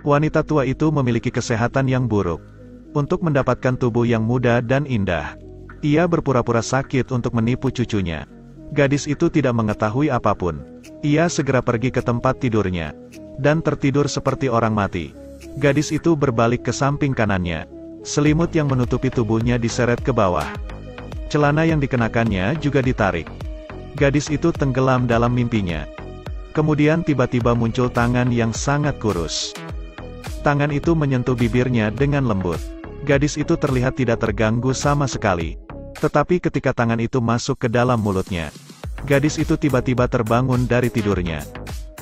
Wanita tua itu memiliki kesehatan yang buruk. Untuk mendapatkan tubuh yang muda dan indah, ia berpura-pura sakit untuk menipu cucunya. Gadis itu tidak mengetahui apapun. Ia segera pergi ke tempat tidurnya, dan tertidur seperti orang mati. Gadis itu berbalik ke samping kanannya. Selimut yang menutupi tubuhnya diseret ke bawah. Celana yang dikenakannya juga ditarik. Gadis itu tenggelam dalam mimpinya. Kemudian tiba-tiba muncul tangan yang sangat kurus. Tangan itu menyentuh bibirnya dengan lembut. Gadis itu terlihat tidak terganggu sama sekali. Tetapi ketika tangan itu masuk ke dalam mulutnya, gadis itu tiba-tiba terbangun dari tidurnya.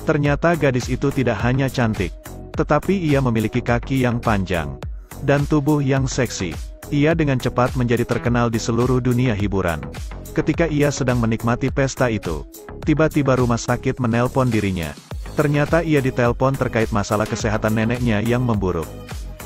Ternyata gadis itu tidak hanya cantik, tetapi ia memiliki kaki yang panjang dan tubuh yang seksi. Ia dengan cepat menjadi terkenal di seluruh dunia hiburan. Ketika ia sedang menikmati pesta itu, tiba-tiba rumah sakit menelpon dirinya. Ternyata ia ditelepon terkait masalah kesehatan neneknya yang memburuk.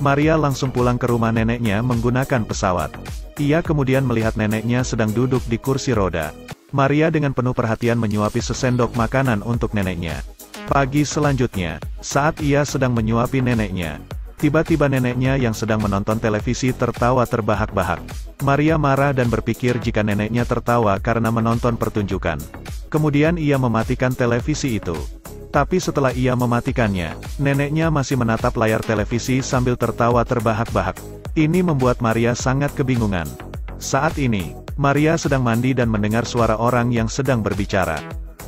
Maria langsung pulang ke rumah neneknya menggunakan pesawat. Ia kemudian melihat neneknya sedang duduk di kursi roda. Maria dengan penuh perhatian menyuapi sesendok makanan untuk neneknya. Pagi selanjutnya, saat ia sedang menyuapi neneknya, tiba-tiba neneknya yang sedang menonton televisi tertawa terbahak-bahak. Maria marah dan berpikir jika neneknya tertawa karena menonton pertunjukan. Kemudian ia mematikan televisi itu. Tapi setelah ia mematikannya, neneknya masih menatap layar televisi sambil tertawa terbahak-bahak. Ini membuat Maria sangat kebingungan. Saat ini, Maria sedang mandi dan mendengar suara orang yang sedang berbicara.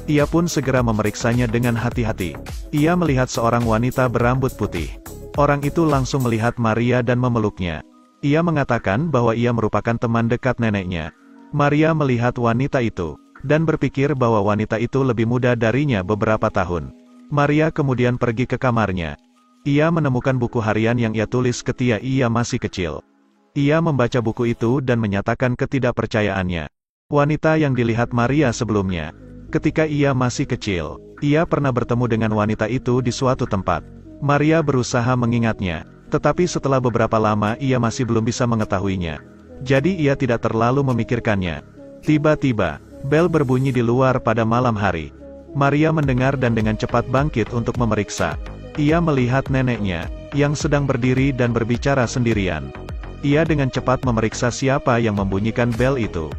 Ia pun segera memeriksanya dengan hati-hati. Ia melihat seorang wanita berambut putih. Orang itu langsung melihat Maria dan memeluknya. Ia mengatakan bahwa ia merupakan teman dekat neneknya. Maria melihat wanita itu, dan berpikir bahwa wanita itu lebih muda darinya beberapa tahun. Maria kemudian pergi ke kamarnya. Ia menemukan buku harian yang ia tulis ketika ia masih kecil. Ia membaca buku itu dan menyatakan ketidakpercayaannya. Wanita yang dilihat Maria sebelumnya, ketika ia masih kecil, ia pernah bertemu dengan wanita itu di suatu tempat. Maria berusaha mengingatnya, tetapi setelah beberapa lama ia masih belum bisa mengetahuinya. Jadi ia tidak terlalu memikirkannya. Tiba-tiba, bel berbunyi di luar pada malam hari. Maria mendengar dan dengan cepat bangkit untuk memeriksa. Ia melihat neneknya, yang sedang berdiri dan berbicara sendirian. Ia dengan cepat memeriksa siapa yang membunyikan bel itu,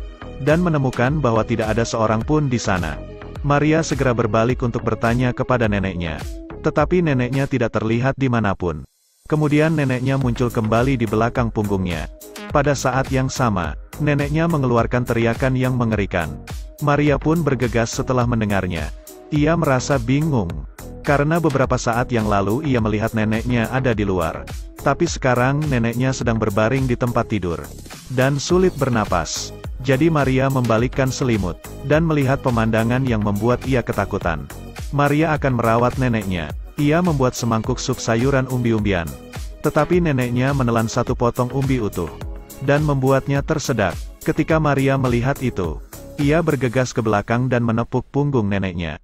dan menemukan bahwa tidak ada seorang pun di sana. Maria segera berbalik untuk bertanya kepada neneknya. Tetapi neneknya tidak terlihat dimanapun. Kemudian neneknya muncul kembali di belakang punggungnya. Pada saat yang sama, neneknya mengeluarkan teriakan yang mengerikan. Maria pun bergegas setelah mendengarnya. Ia merasa bingung, karena beberapa saat yang lalu ia melihat neneknya ada di luar. Tapi sekarang neneknya sedang berbaring di tempat tidur, dan sulit bernapas. Jadi Maria membalikkan selimut, dan melihat pemandangan yang membuat ia ketakutan. Maria akan merawat neneknya. Ia membuat semangkuk sup sayuran umbi-umbian. Tetapi neneknya menelan satu potong umbi utuh, dan membuatnya tersedak. Ketika Maria melihat itu, ia bergegas ke belakang dan menepuk punggung neneknya.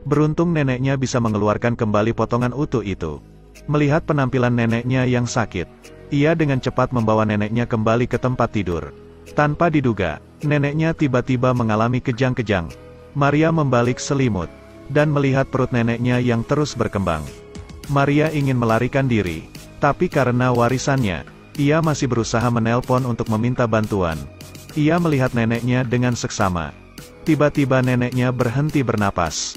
Beruntung neneknya bisa mengeluarkan kembali potongan utuh itu. Melihat penampilan neneknya yang sakit, ia dengan cepat membawa neneknya kembali ke tempat tidur. Tanpa diduga, neneknya tiba-tiba mengalami kejang-kejang. Maria membalik selimut, dan melihat perut neneknya yang terus berkembang. Maria ingin melarikan diri, tapi karena warisannya, ia masih berusaha menelpon untuk meminta bantuan. Ia melihat neneknya dengan seksama. Tiba-tiba neneknya berhenti bernapas.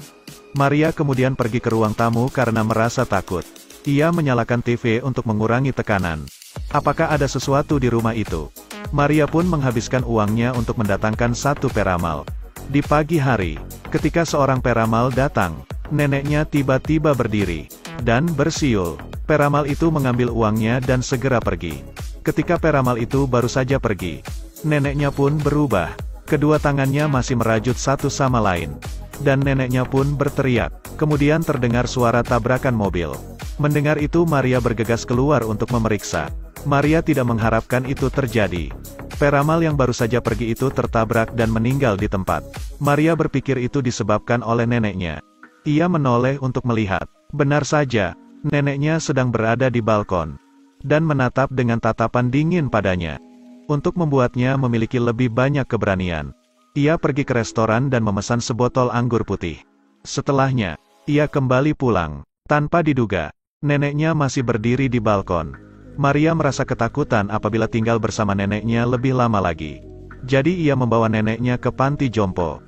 Maria kemudian pergi ke ruang tamu karena merasa takut. Ia menyalakan TV untuk mengurangi tekanan. Apakah ada sesuatu di rumah itu? Maria pun menghabiskan uangnya untuk mendatangkan satu peramal. Di pagi hari, ketika seorang peramal datang, neneknya tiba-tiba berdiri, dan bersiul. Peramal itu mengambil uangnya dan segera pergi. Ketika peramal itu baru saja pergi, neneknya pun berubah. Kedua tangannya masih merajut satu sama lain. Dan neneknya pun berteriak. Kemudian terdengar suara tabrakan mobil. Mendengar itu Maria bergegas keluar untuk memeriksa. Maria tidak mengharapkan itu terjadi. Peramal yang baru saja pergi itu tertabrak dan meninggal di tempat. Maria berpikir itu disebabkan oleh neneknya. Ia menoleh untuk melihat. Benar saja, neneknya sedang berada di balkon, dan menatap dengan tatapan dingin padanya. Untuk membuatnya memiliki lebih banyak keberanian, ia pergi ke restoran dan memesan sebotol anggur putih. Setelahnya, ia kembali pulang. Tanpa diduga, Neneknya masih berdiri di balkon. Maria merasa ketakutan apabila tinggal bersama neneknya lebih lama lagi. Jadi ia membawa neneknya ke panti jompo.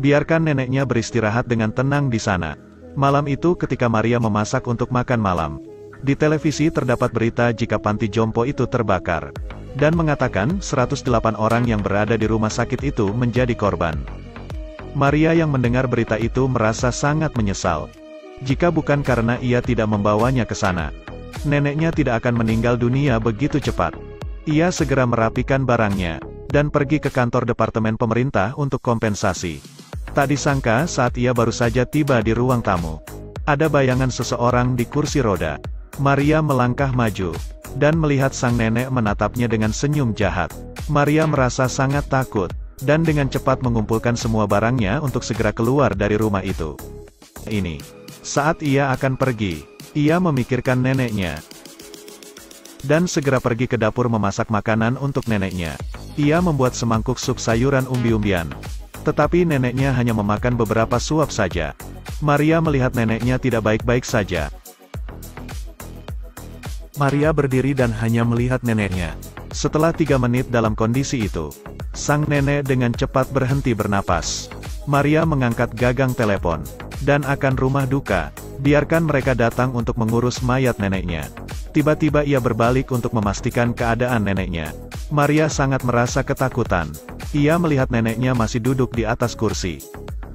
Biarkan neneknya beristirahat dengan tenang di sana. Malam itu ketika Maria memasak untuk makan malam, di televisi terdapat berita jika panti jompo itu terbakar. Dan mengatakan 108 orang yang berada di rumah sakit itu menjadi korban. Maria yang mendengar berita itu merasa sangat menyesal. Jika bukan karena ia tidak membawanya ke sana, neneknya tidak akan meninggal dunia begitu cepat. Ia segera merapikan barangnya, dan pergi ke kantor departemen pemerintah untuk kompensasi. Tak disangka saat ia baru saja tiba di ruang tamu, ada bayangan seseorang di kursi roda. Maria melangkah maju, dan melihat sang nenek menatapnya dengan senyum jahat. Maria merasa sangat takut, dan dengan cepat mengumpulkan semua barangnya untuk segera keluar dari rumah itu. Saat ia akan pergi, ia memikirkan neneknya. Dan segera pergi ke dapur memasak makanan untuk neneknya. Ia membuat semangkuk sup sayuran umbi-umbian. Tetapi neneknya hanya memakan beberapa suap saja. Maria melihat neneknya tidak baik-baik saja. Maria berdiri dan hanya melihat neneknya. Setelah 3 menit dalam kondisi itu, sang nenek dengan cepat berhenti bernapas. Maria mengangkat gagang telepon. Dan akan rumah duka, biarkan mereka datang untuk mengurus mayat neneknya. Tiba-tiba ia berbalik untuk memastikan keadaan neneknya. Maria sangat merasa ketakutan. Ia melihat neneknya masih duduk di atas kursi.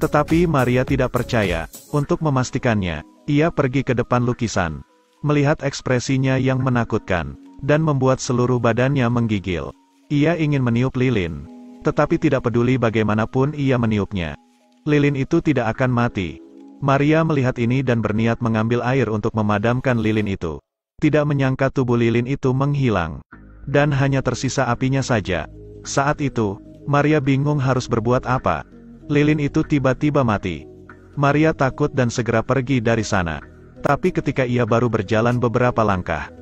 Tetapi Maria tidak percaya. Untuk memastikannya, ia pergi ke depan lukisan. Melihat ekspresinya yang menakutkan, dan membuat seluruh badannya menggigil. Ia ingin meniup lilin, tetapi tidak peduli bagaimanapun ia meniupnya. Lilin itu tidak akan mati. Maria melihat ini dan berniat mengambil air untuk memadamkan lilin itu. Tidak menyangka tubuh lilin itu menghilang. Dan hanya tersisa apinya saja. Saat itu, Maria bingung harus berbuat apa. Lilin itu tiba-tiba mati. Maria takut dan segera pergi dari sana. Tapi ketika ia baru berjalan beberapa langkah,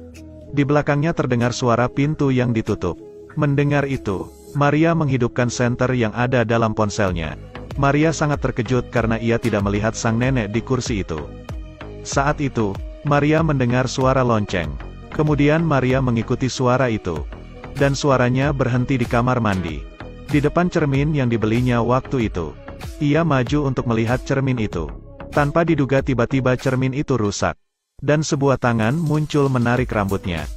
di belakangnya terdengar suara pintu yang ditutup. Mendengar itu, Maria menghidupkan senter yang ada dalam ponselnya. Maria sangat terkejut karena ia tidak melihat sang nenek di kursi itu. Saat itu, Maria mendengar suara lonceng. Kemudian Maria mengikuti suara itu. Dan suaranya berhenti di kamar mandi. Di depan cermin yang dibelinya waktu itu. Ia maju untuk melihat cermin itu. Tanpa diduga tiba-tiba cermin itu rusak. Dan sebuah tangan muncul menarik rambutnya.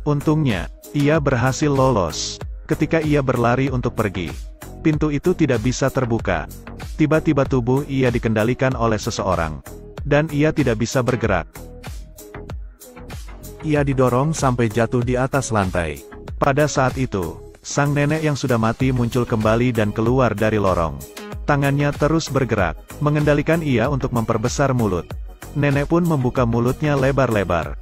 Untungnya, ia berhasil lolos. Ketika ia berlari untuk pergi, pintu itu tidak bisa terbuka. Tiba-tiba tubuh ia dikendalikan oleh seseorang. Dan ia tidak bisa bergerak. Ia didorong sampai jatuh di atas lantai. Pada saat itu, sang nenek yang sudah mati muncul kembali dan keluar dari lorong. Tangannya terus bergerak, mengendalikan ia untuk memperbesar mulut. Nenek pun membuka mulutnya lebar-lebar.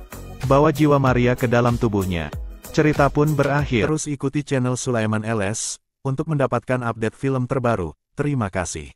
Bawa jiwa Maria ke dalam tubuhnya. Cerita pun berakhir. Terus ikuti channel Sulaiman LS untuk mendapatkan update film terbaru. Terima kasih.